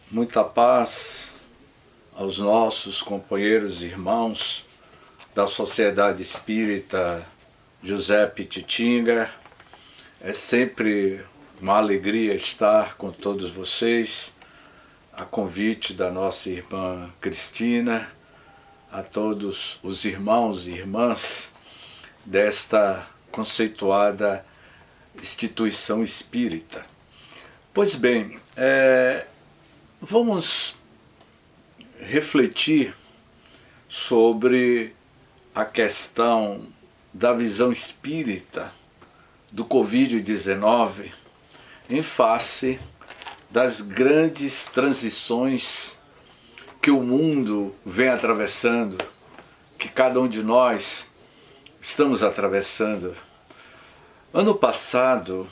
Muita paz aos nossos companheiros e irmãos da Sociedade Espírita José Pititinga. É sempre uma alegria estar com todos vocês, a convite da nossa irmã Cristina, a todos os irmãos e irmãs desta conceituada instituição espírita. Pois bem, vamos refletir sobre a questão da visão espírita do Covid-19 em face das grandes transições que o mundo vem atravessando, que cada um de nós estamos atravessando. Ano passado,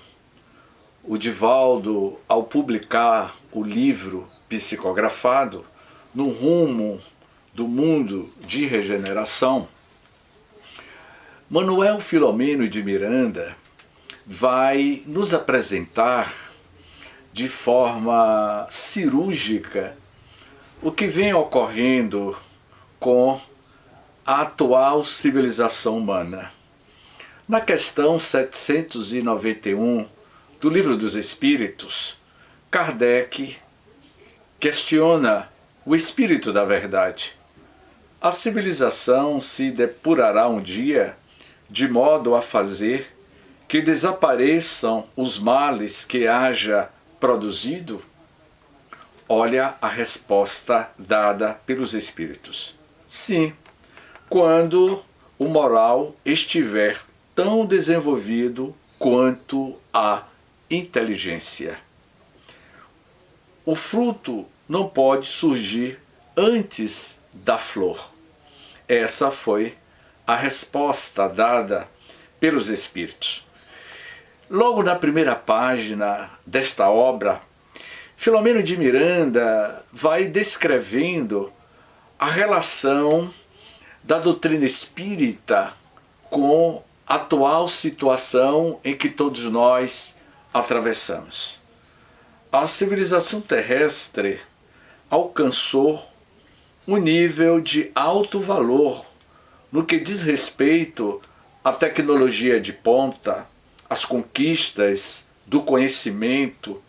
o Divaldo, ao publicar o livro psicografado, No Rumo do Mundo de Regeneração, Manuel Filomeno de Miranda vai nos apresentar de forma cirúrgica o que vem ocorrendo com a atual civilização humana. Na questão 791 do Livro dos Espíritos, Kardec questiona o espírito da verdade. A civilização se depurará um dia de modo a fazer que desapareçam os males que haja produzido? Olha a resposta dada pelos Espíritos. Sim, quando o moral estiver tão desenvolvido quanto a inteligência. O fruto não pode surgir antes da flor. Essa foi a resposta dada pelos Espíritos. Logo na primeira página desta obra, Filomeno de Miranda vai descrevendo a relação da doutrina espírita com a atual situação em que todos nós atravessamos. A civilização terrestre alcançou um nível de alto valor no que diz respeito à tecnologia de ponta, às conquistas do conhecimento,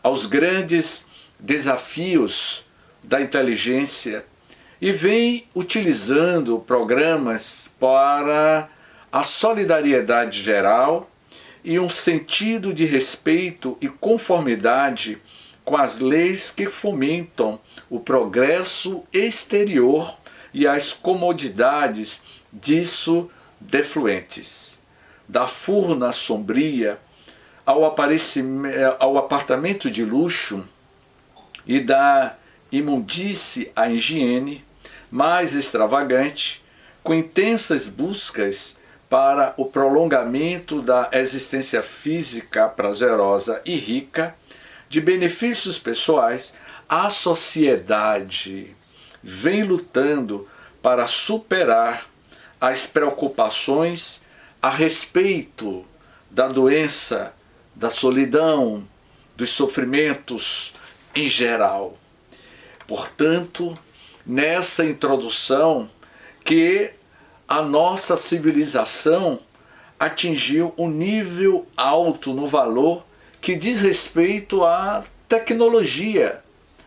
aos grandes desafios da inteligência e vem utilizando programas para a solidariedade geral e um sentido de respeito e conformidade com as leis que fomentam o progresso exterior e as comodidades disso defluentes. Da furna sombria ao apartamento de luxo e da imundície à higiene mais extravagante, com intensas buscas para o prolongamento da existência física prazerosa e rica, de benefícios pessoais, a sociedade vem lutando para superar as preocupações a respeito da doença, da solidão, dos sofrimentos em geral. Portanto, nessa introdução que a nossa civilização atingiu um nível alto no valor que diz respeito à tecnologia,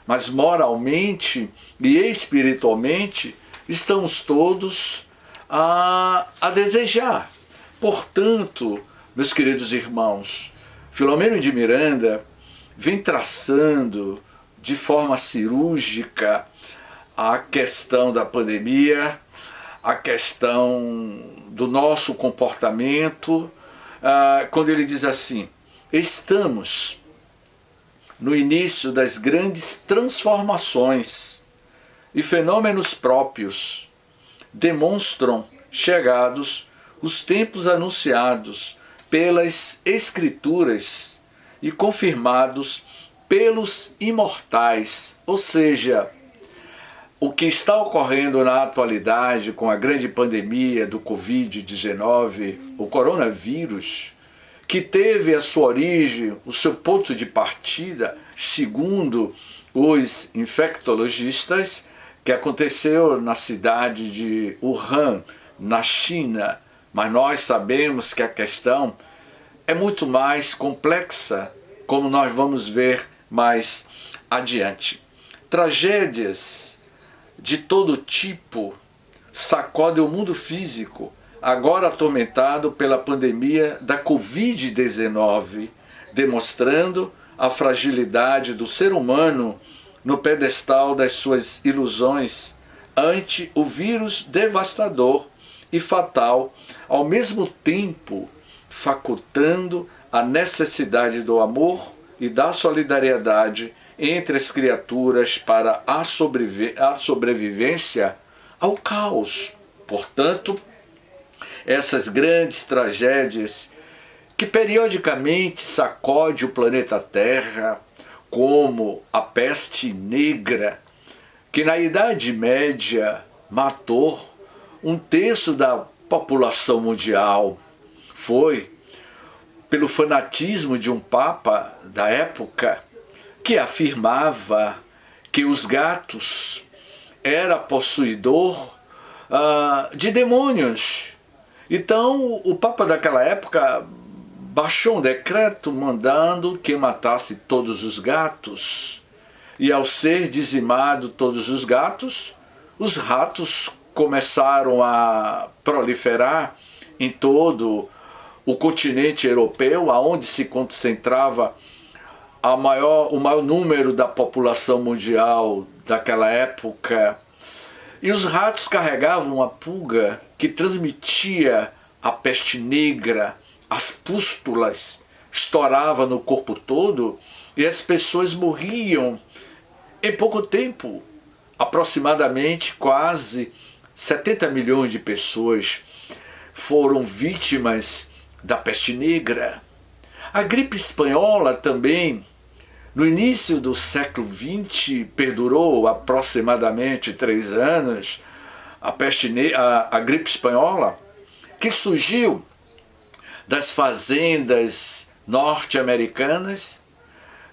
mas moralmente e espiritualmente estamos todos a desejar. Portanto, meus queridos irmãos, Filomeno de Miranda vem traçando de forma cirúrgica a questão da pandemia, a questão do nosso comportamento, quando ele diz assim: estamos no início das grandes transformações e fenômenos próprios demonstram chegados os tempos anunciados pelas Escrituras e confirmados pelos imortais, ou seja, o que está ocorrendo na atualidade com a grande pandemia do Covid-19, o coronavírus, que teve a sua origem, o seu ponto de partida, segundo os infectologistas, que aconteceu na cidade de Wuhan, na China, mas nós sabemos que a questão é muito mais complexa, como nós vamos ver mais adiante. Tragédias de todo tipo sacodem o mundo físico, agora atormentado pela pandemia da Covid-19, demonstrando a fragilidade do ser humano no pedestal das suas ilusões ante o vírus devastador e fatal, ao mesmo tempo facultando a necessidade do amor e da solidariedade entre as criaturas para a sobrevivência ao caos. Portanto, essas grandes tragédias que periodicamente sacode o planeta Terra, como a peste negra, que na Idade Média matou um terço da população mundial, foi pelo fanatismo de um papa da época que afirmava que os gatos era possuidor de demônios. Então o papa daquela época baixou um decreto mandando que matasse todos os gatos. E ao ser dizimado todos os gatos, os ratos começaram a proliferar em todo o continente europeu, aonde se concentrava o maior número da população mundial daquela época. E os ratos carregavam uma pulga que transmitia a peste negra, as pústulas estouravam no corpo todo e as pessoas morriam em pouco tempo. Aproximadamente quase 70 milhões de pessoas foram vítimas da peste negra. A gripe espanhola também, no início do século XX, perdurou aproximadamente 3 anos, a gripe espanhola, que surgiu das fazendas norte-americanas,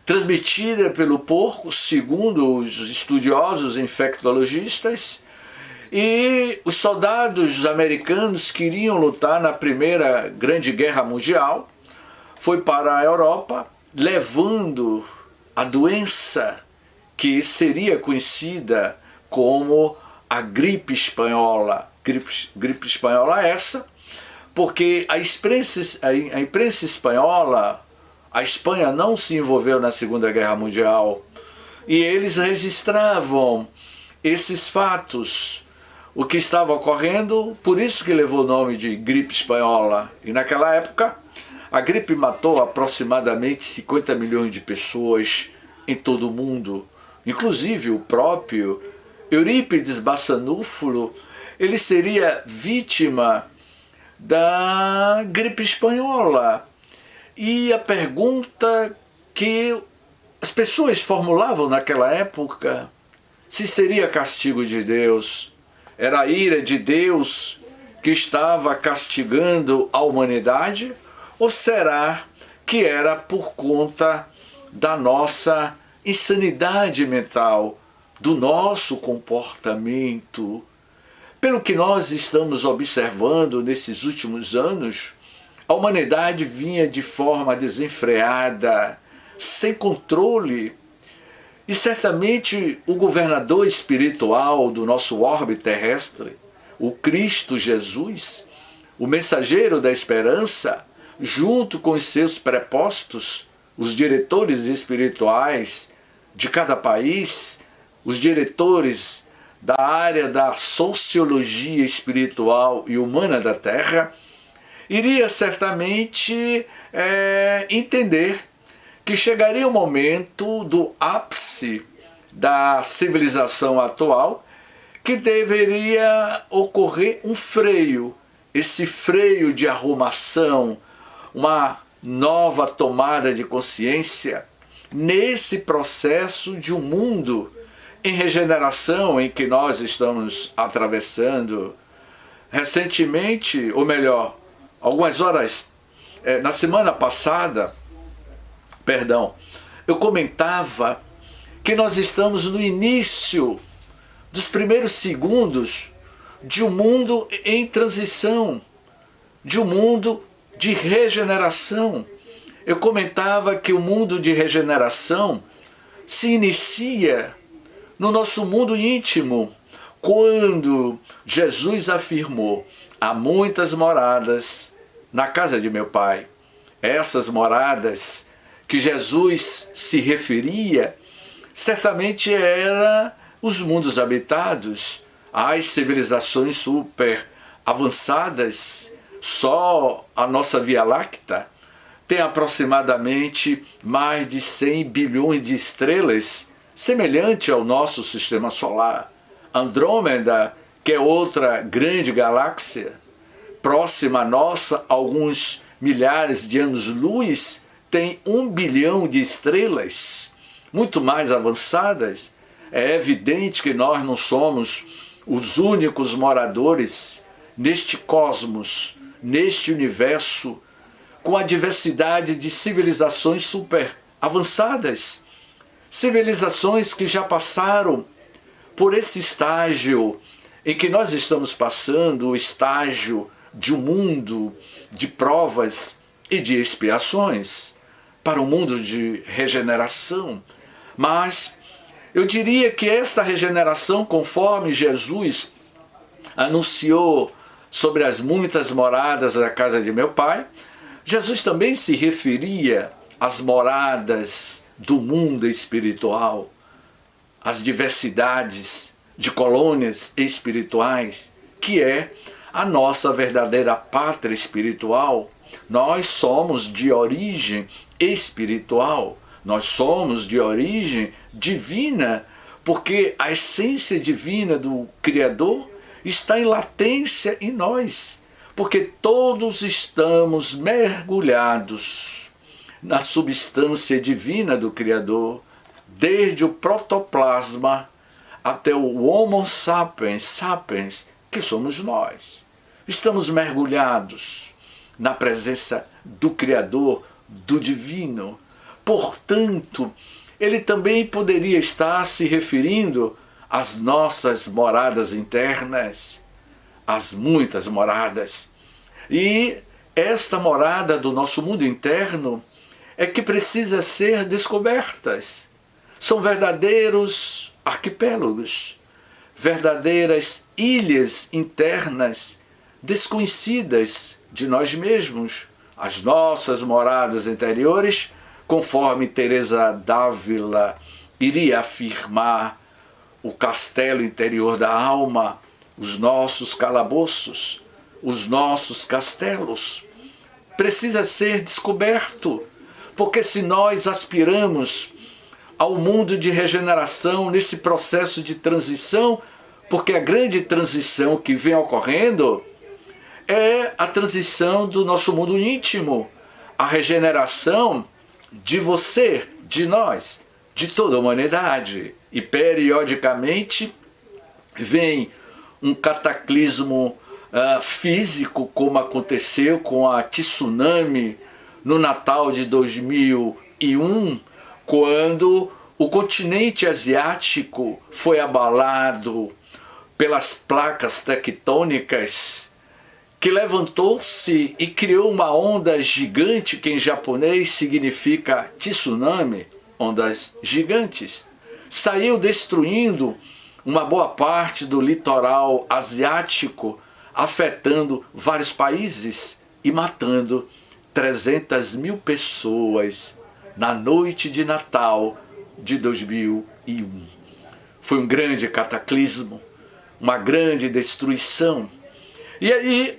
transmitida pelo porco, segundo os estudiosos infectologistas, e os soldados americanos que iriam lutar na Primeira Grande Guerra Mundial, foi para a Europa, levando a doença que seria conhecida como a gripe espanhola. Gripe espanhola essa, porque a imprensa espanhola, a Espanha não se envolveu na Segunda Guerra Mundial, e eles registravam esses fatos, o que estava ocorrendo, por isso que levou o nome de gripe espanhola. E naquela época, a gripe matou aproximadamente 50 milhões de pessoas em todo o mundo, inclusive o próprio Eurípides Barçanufo, ele seria vítima da gripe espanhola. E a pergunta que as pessoas formulavam naquela época, se seria castigo de Deus, era a ira de Deus que estava castigando a humanidade, ou será que era por conta da nossa insanidade mental, do nosso comportamento? Pelo que nós estamos observando nesses últimos anos, a humanidade vinha de forma desenfreada, sem controle. E certamente o governador espiritual do nosso orbe terrestre, o Cristo Jesus, o mensageiro da esperança, junto com os seus prepostos, os diretores espirituais de cada país, os diretores da área da sociologia espiritual e humana da Terra, iria certamente entender que chegaria o momento do ápice da civilização atual, que deveria ocorrer um freio, esse freio de arrumação, uma nova tomada de consciência nesse processo de um mundo em regeneração em que nós estamos atravessando. Recentemente, ou melhor, algumas horas, na semana passada, eu comentava que nós estamos no início dos primeiros segundos de um mundo em transição, de um mundo de regeneração. Eu comentava que o mundo de regeneração se inicia no nosso mundo íntimo, quando Jesus afirmou: há muitas moradas na casa de meu Pai. Essas moradas que Jesus se referia, certamente eram os mundos habitados, as civilizações super avançadas. Só a nossa Via Láctea tem aproximadamente mais de 100 bilhões de estrelas, semelhante ao nosso sistema solar. Andrômeda, que é outra grande galáxia, próxima a nossa, alguns milhares de anos-luz, tem 1 bilhão de estrelas, muito mais avançadas. É evidente que nós não somos os únicos moradores neste cosmos, neste universo, com a diversidade de civilizações super avançadas, civilizações que já passaram por esse estágio em que nós estamos passando, o estágio de um mundo de provas e de expiações, para um mundo de regeneração. Mas eu diria que esta regeneração, conforme Jesus anunciou sobre as muitas moradas da casa de meu Pai, Jesus também se referia às moradas do mundo espiritual, às diversidades de colônias espirituais, que é a nossa verdadeira pátria espiritual. Nós somos de origem espiritual, nós somos de origem divina, porque a essência divina do Criador está em latência em nós, porque todos estamos mergulhados na substância divina do Criador, desde o protoplasma até o Homo sapiens, sapiens, que somos nós. Estamos mergulhados na presença do Criador, do Divino. Portanto, ele também poderia estar se referindo às nossas moradas internas, às muitas moradas. E esta morada do nosso mundo interno é que precisa ser descobertas. São verdadeiros arquipélagos, verdadeiras ilhas internas desconhecidas de nós mesmos, as nossas moradas interiores, conforme Teresa d'Ávila iria afirmar, o castelo interior da alma, os nossos calabouços, os nossos castelos, precisa ser descoberto, porque se nós aspiramos ao mundo de regeneração, nesse processo de transição, porque a grande transição que vem ocorrendo é a transição do nosso mundo íntimo, a regeneração de você, de nós, de toda a humanidade. E periodicamente vem um cataclismo físico, como aconteceu com a tsunami no Natal de 2001, quando o continente asiático foi abalado pelas placas tectônicas, que levantou-se e criou uma onda gigante, que em japonês significa tsunami, ondas gigantes. Saiu destruindo uma boa parte do litoral asiático, afetando vários países e matando 300 mil pessoas na noite de Natal de 2001. Foi um grande cataclismo, uma grande destruição. E aí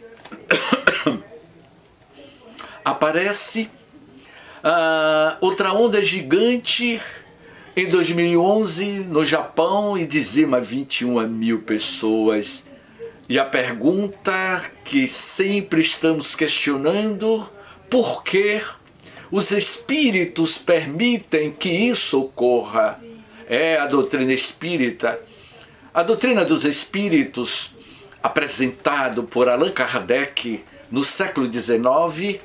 aparece outra onda gigante em 2011 no Japão e dizima 21 mil pessoas. E a pergunta que sempre estamos questionando: por que os espíritos permitem que isso ocorra? É a doutrina espírita. A doutrina dos espíritos, apresentado por Allan Kardec no século XIX,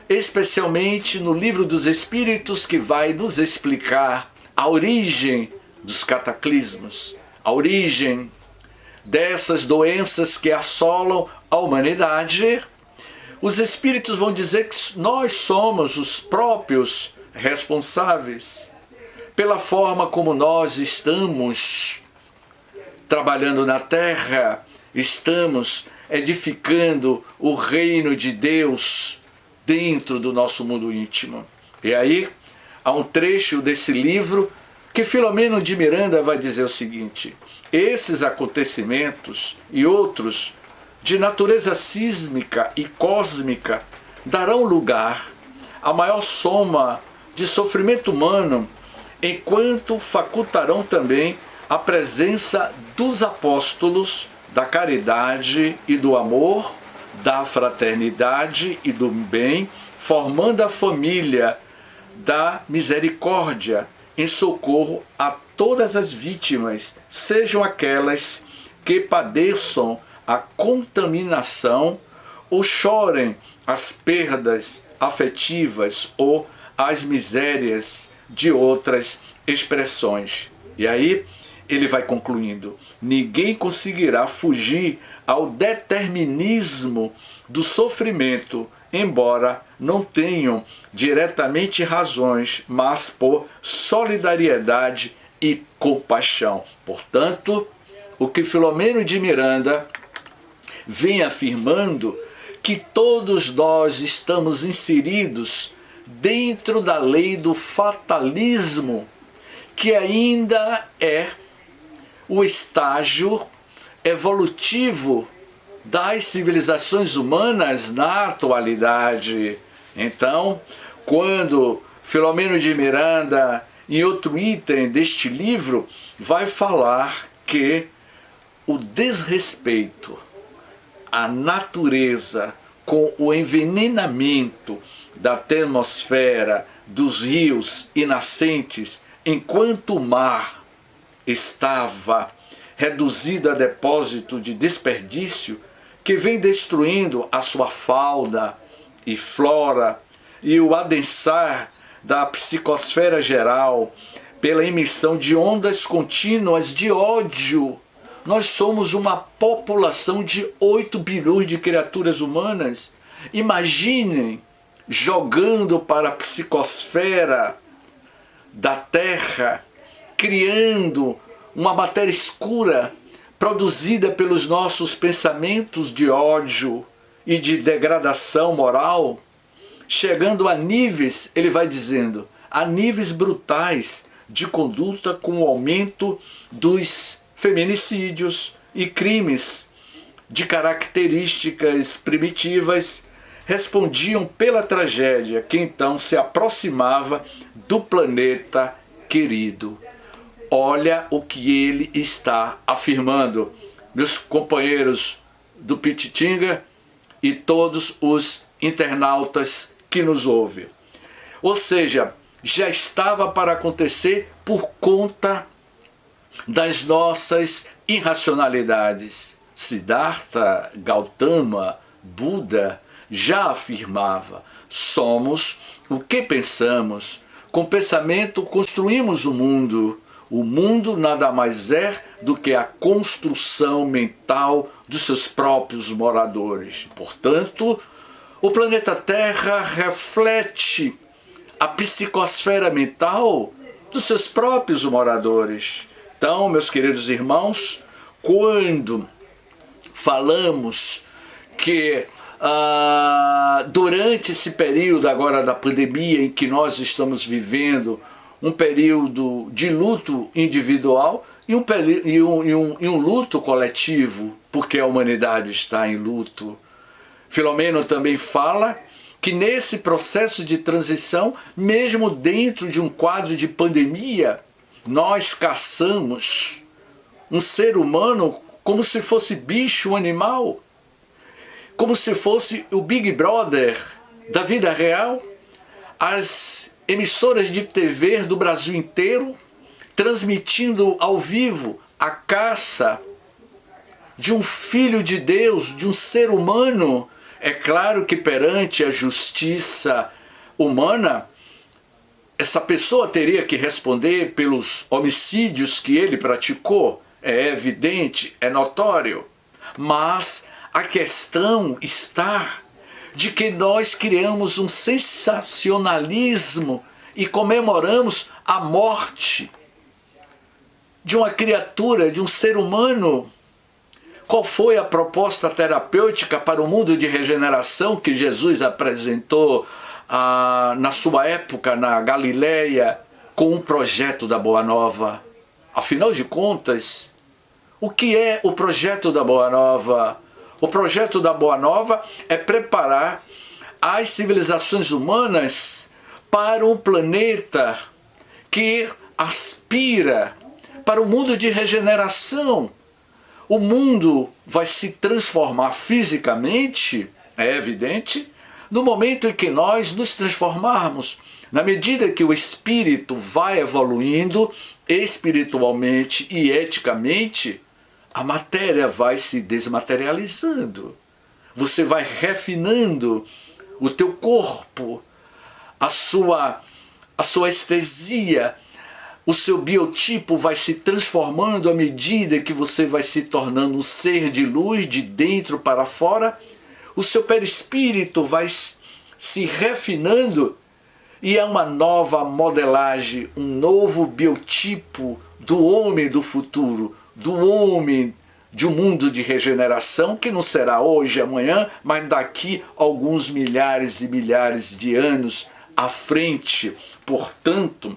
especialmente no Livro dos Espíritos, que vai nos explicar a origem dos cataclismos, a origem dessas doenças que assolam a humanidade, os espíritos vão dizer que nós somos os próprios responsáveis pela forma como nós estamos trabalhando na Terra, estamos edificando o reino de Deus dentro do nosso mundo íntimo. E aí há um trecho desse livro que Filomeno de Miranda vai dizer o seguinte: esses acontecimentos e outros de natureza sísmica e cósmica darão lugar à maior soma de sofrimento humano, enquanto facultarão também a presença dos apóstolos da caridade e do amor, da fraternidade e do bem, formando a família da misericórdia, em socorro a todas as vítimas, sejam aquelas que padeçam a contaminação ou chorem as perdas afetivas ou as misérias de outras expressões. E aí ele vai concluindo: ninguém conseguirá fugir ao determinismo do sofrimento, embora não tenham diretamente razões, mas por solidariedade e compaixão. Portanto, o que Filomeno de Miranda vem afirmando, que todos nós estamos inseridos dentro da lei do fatalismo, que ainda é o estágio evolutivo das civilizações humanas na atualidade. Então, quando Filomeno de Miranda, em outro item deste livro, vai falar que o desrespeito à natureza com o envenenamento da atmosfera, dos rios e nascentes, enquanto o mar estava reduzido a depósito de desperdício, que vem destruindo a sua fauna e flora, e o adensar da psicosfera geral pela emissão de ondas contínuas de ódio. Nós somos uma população de 8 bilhões de criaturas humanas. Imaginem jogando para a psicosfera da Terra, criando uma matéria escura produzida pelos nossos pensamentos de ódio e de degradação moral, chegando a níveis, ele vai dizendo, a níveis brutais de conduta, com o aumento dos feminicídios e crimes de características primitivas, respondiam pela tragédia que então se aproximava do planeta querido. Olha o que ele está afirmando, meus companheiros do Pititinga e todos os internautas que nos ouvem. Ou seja, já estava para acontecer por conta das nossas irracionalidades. Siddhartha Gautama, Buda, já afirmava: somos o que pensamos. Com pensamento construímos o mundo. O mundo nada mais é do que a construção mental dos seus próprios moradores. Portanto, o planeta Terra reflete a psicosfera mental dos seus próprios moradores. Então, meus queridos irmãos, quando falamos que durante esse período agora da pandemia em que nós estamos vivendo, um período de luto individual e um luto coletivo, porque a humanidade está em luto. Filomeno também fala que nesse processo de transição, mesmo dentro de um quadro de pandemia, nós caçamos um ser humano como se fosse bicho, animal, como se fosse o Big Brother da vida real. As emissoras de TV do Brasil inteiro transmitindo ao vivo a caça de um filho de Deus, de um ser humano. É claro que perante a justiça humana, essa pessoa teria que responder pelos homicídios que ele praticou, é evidente, é notório. Mas a questão está de que nós criamos um sensacionalismo e comemoramos a morte de uma criatura, de um ser humano. Qual foi a proposta terapêutica para o mundo de regeneração que Jesus apresentou na sua época na Galileia com o projeto da Boa Nova? Afinal de contas, o que é o projeto da Boa Nova? O projeto da Boa Nova é preparar as civilizações humanas para um planeta que aspira para o mundo de regeneração. O mundo vai se transformar fisicamente, é evidente, no momento em que nós nos transformarmos. Na medida que o espírito vai evoluindo espiritualmente e eticamente, a matéria vai se desmaterializando. Você vai refinando o teu corpo, a sua estesia, o seu biotipo vai se transformando à medida que você vai se tornando um ser de luz de dentro para fora. O seu perispírito vai se refinando e é uma nova modelagem, um novo biotipo do homem do futuro, do homem de um mundo de regeneração que não será hoje, amanhã, mas daqui a alguns milhares e milhares de anos à frente. Portanto,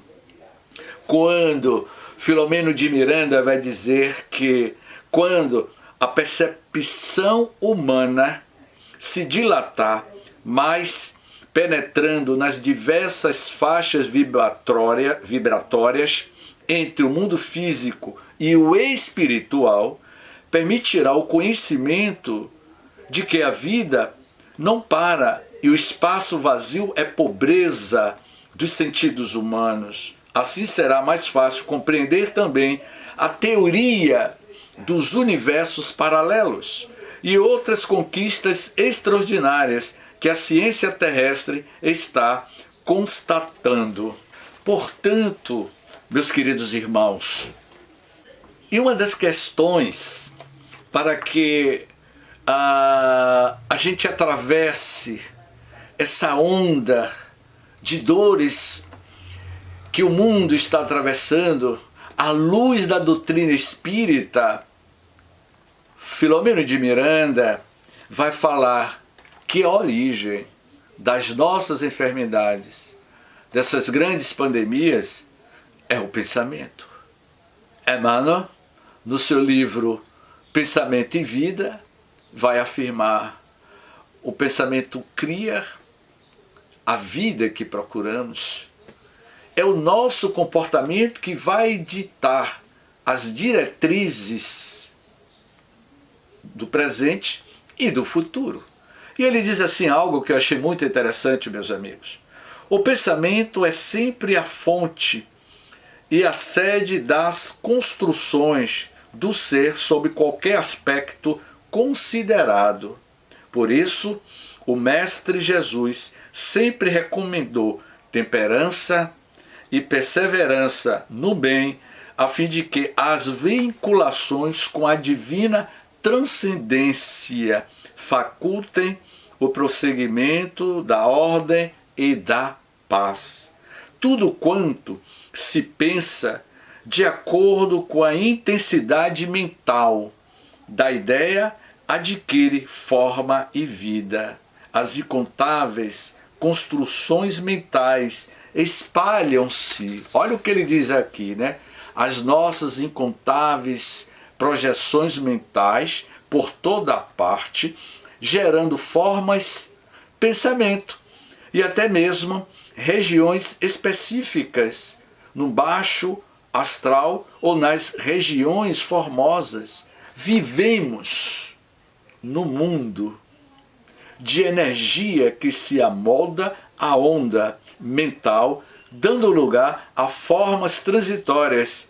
quando Filomeno de Miranda vai dizer que quando a percepção humana se dilatar mais, penetrando nas diversas faixas vibratórias entre o mundo físico e o espiritual, permitirá o conhecimento de que a vida não para e o espaço vazio é pobreza dos sentidos humanos. Assim será mais fácil compreender também a teoria dos universos paralelos e outras conquistas extraordinárias que a ciência terrestre está constatando. Portanto, meus queridos irmãos, e uma das questões para que a gente atravesse essa onda de dores que o mundo está atravessando, à luz da doutrina espírita, Filomeno de Miranda vai falar que a origem das nossas enfermidades, dessas grandes pandemias, é o pensamento. Emmanuel, no seu livro Pensamento e Vida, vai afirmar: o pensamento cria a vida que procuramos. É o nosso comportamento que vai ditar as diretrizes do presente e do futuro. E ele diz assim algo que eu achei muito interessante, meus amigos. O pensamento é sempre a fonte e a sede das construções do ser sob qualquer aspecto considerado. Por isso, o Mestre Jesus sempre recomendou temperança e perseverança no bem, a fim de que as vinculações com a divina transcendência facultem o prosseguimento da ordem e da paz. Tudo quanto se pensa de acordo com a intensidade mental da ideia adquire forma e vida. As incontáveis construções mentais espalham-se. Olha o que ele diz aqui, né? As nossas incontáveis projeções mentais por toda parte, gerando formas, pensamento e até mesmo regiões específicas no baixo astral ou nas regiões formosas. Vivemos no mundo de energia que se amolda à onda mental, dando lugar a formas transitórias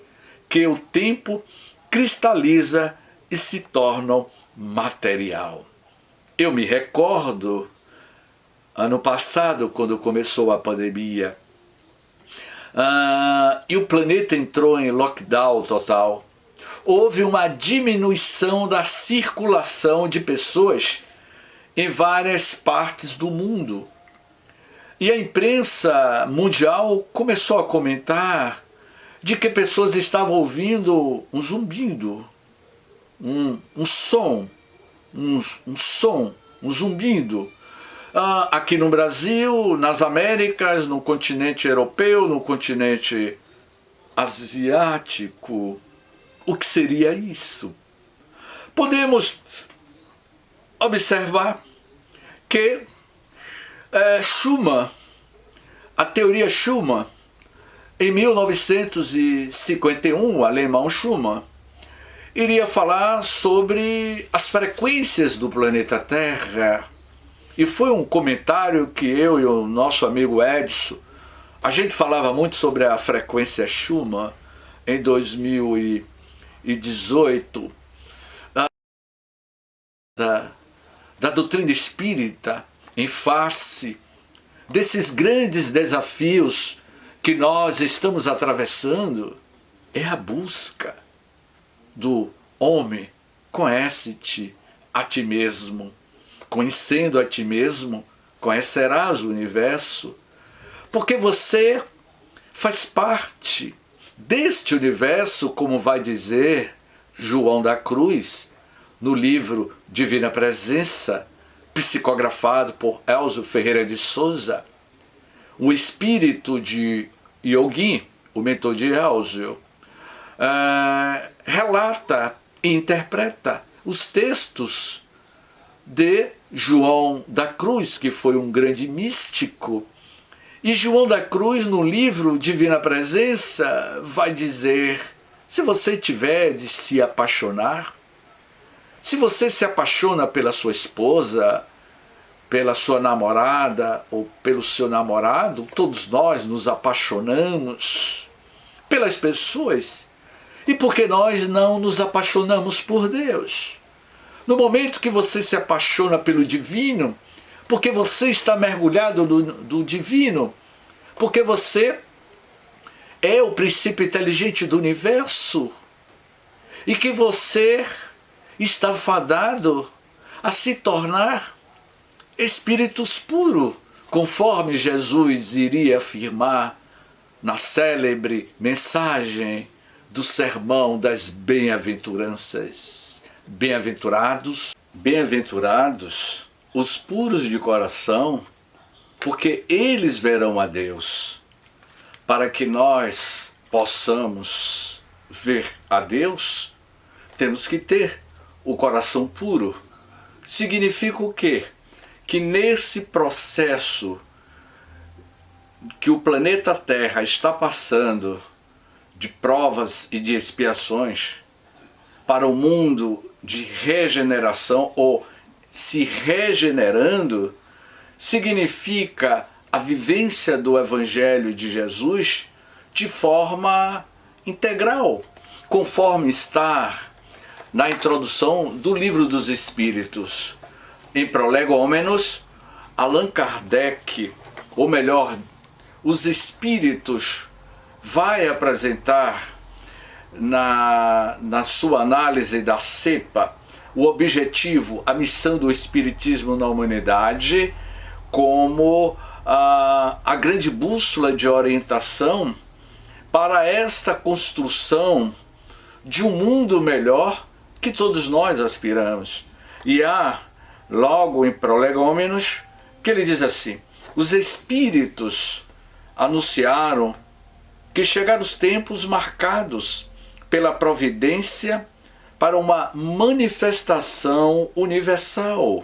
que o tempo cristaliza e se tornam material. Eu me recordo, ano passado, quando começou a pandemia, e o planeta entrou em lockdown total. Houve uma diminuição da circulação de pessoas em várias partes do mundo. E a imprensa mundial começou a comentar de que pessoas estavam ouvindo um zumbido, um som, um zumbido. Aqui no Brasil, nas Américas, no continente europeu, no continente asiático. O que seria isso? Podemos observar que Schumann, a teoria Schumann, em 1951, o alemão Schumann, iria falar sobre as frequências do planeta Terra. E foi um comentário que eu e o nosso amigo Edson, a gente falava muito sobre a frequência Schumann em 2018, da doutrina espírita, em face desses grandes desafios que nós estamos atravessando, é a busca do homem. Conhece-te a ti mesmo. Conhecendo a ti mesmo, conhecerás o universo, porque você faz parte deste universo, como vai dizer João da Cruz, no livro Divina Presença, psicografado por Elzo Ferreira de Souza. O espírito de Yogi, o mentor de Elzo, relata e interpreta os textos de João da Cruz, que foi um grande místico. E João da Cruz, no livro Divina Presença, vai dizer: se você tiver de se apaixonar, se você se apaixona pela sua esposa, pela sua namorada ou pelo seu namorado, todos nós nos apaixonamos pelas pessoas. E por que nós não nos apaixonamos por Deus? No momento que você se apaixona pelo divino, porque você está mergulhado do divino, porque você é o princípio inteligente do universo, e que você está fadado a se tornar espíritos puros, conforme Jesus iria afirmar na célebre mensagem do Sermão das Bem-aventuranças. Bem-aventurados os puros de coração, porque eles verão a Deus. Para que nós possamos ver a Deus, temos que ter o coração puro. Significa o quê? Que nesse processo que o planeta Terra está passando de provas e de expiações, para o mundo de regeneração ou se regenerando, significa a vivência do Evangelho de Jesus de forma integral, conforme está na introdução do Livro dos Espíritos. Em Prolegômenos, Allan Kardec, ou melhor, os Espíritos, vai apresentar na sua análise da cepa o objetivo, a missão do Espiritismo na humanidade, como a grande bússola de orientação para esta construção de um mundo melhor que todos nós aspiramos. E há, logo em Prolegômenos, que ele diz assim: os Espíritos anunciaram que chegaram os tempos marcados pela providência para uma manifestação universal,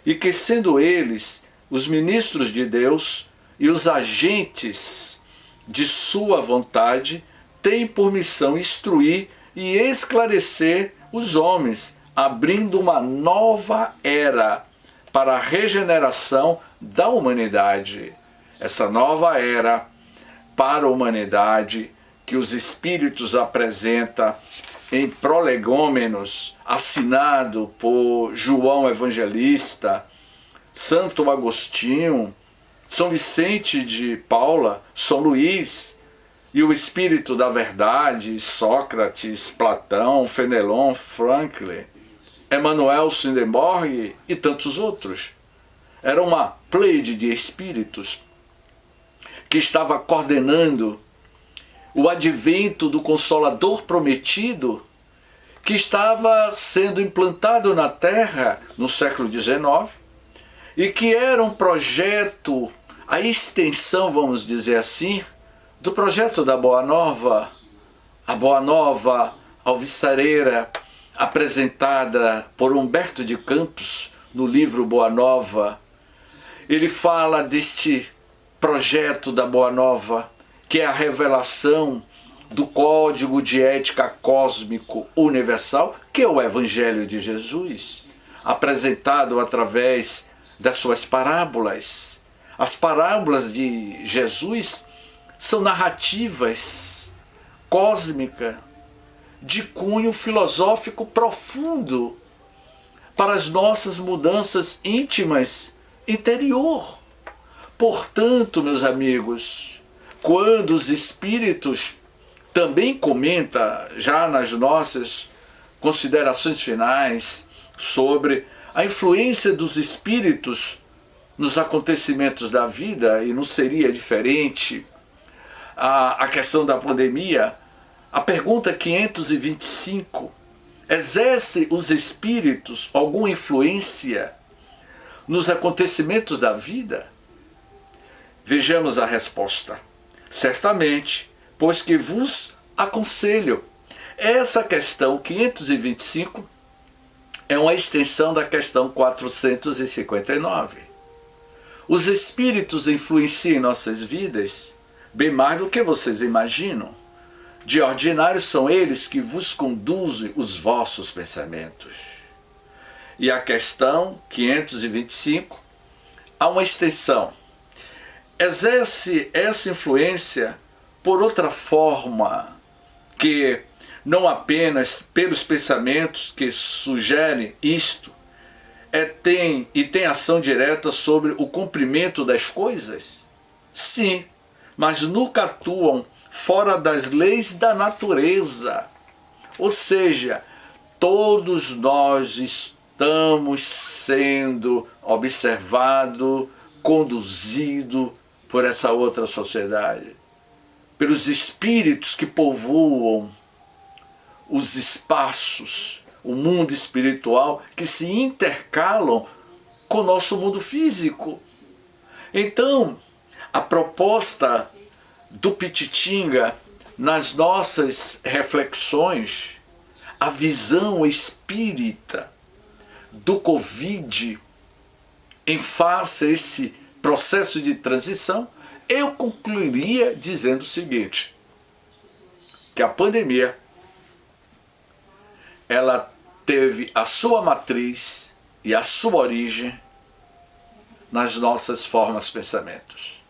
e que, sendo eles os ministros de Deus e os agentes de sua vontade, têm por missão instruir e esclarecer os homens, abrindo uma nova era para a regeneração da humanidade. Essa nova era para a humanidade que os Espíritos apresentam em Prolegômenos, assinado por João Evangelista, Santo Agostinho, São Vicente de Paula, São Luís, e o espírito da verdade, Sócrates, Platão, Fenelon, Franklin, Emanuel Swedenborg e tantos outros. Era uma pleiade de espíritos que estava coordenando o advento do Consolador prometido, que estava sendo implantado na Terra no século XIX e que era um projeto, a extensão, vamos dizer assim, do projeto da Boa Nova, a Boa Nova alvissareira, apresentada por Humberto de Campos no livro Boa Nova. Ele fala deste projeto da Boa Nova, que é a revelação do código de ética cósmico universal, que é o Evangelho de Jesus, apresentado através das suas parábolas. As parábolas de Jesus são narrativas cósmicas de cunho filosófico profundo para as nossas mudanças íntimas interior. Portanto, meus amigos, quando os espíritos também comenta já nas nossas considerações finais sobre a influência dos espíritos nos acontecimentos da vida, e não seria diferente a questão da pandemia, a pergunta 525, exerce os espíritos alguma influência nos acontecimentos da vida? Vejamos a resposta. Certamente, pois que vos aconselho. Essa questão 525 é uma extensão da questão 459. Os espíritos influenciam em nossas vidas bem mais do que vocês imaginam. De ordinário são eles que vos conduzem os vossos pensamentos. E a questão 525 há uma extensão. Exerce essa influência por outra forma, que não apenas pelos pensamentos que sugerem isto, tem ação direta sobre o cumprimento das coisas? Sim, mas nunca atuam fora das leis da natureza. Ou seja, todos nós estamos sendo observados, conduzidos por essa outra sociedade, pelos espíritos que povoam os espaços, o mundo espiritual, que se intercalam com o nosso mundo físico. Então, a proposta do Pititinga nas nossas reflexões, a visão espírita do Covid em face a esse processo de transição, eu concluiria dizendo o seguinte, que a pandemia ela teve a sua matriz e a sua origem nas nossas formas de pensamentos.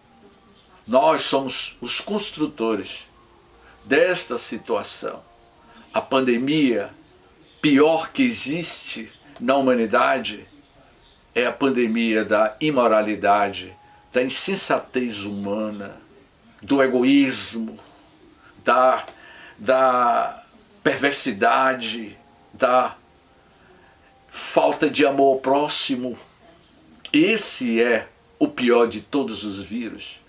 Nós somos os construtores desta situação. A pandemia pior que existe na humanidade é a pandemia da imoralidade, da insensatez humana, do egoísmo, da perversidade, da falta de amor ao próximo. Esse é o pior de todos os vírus.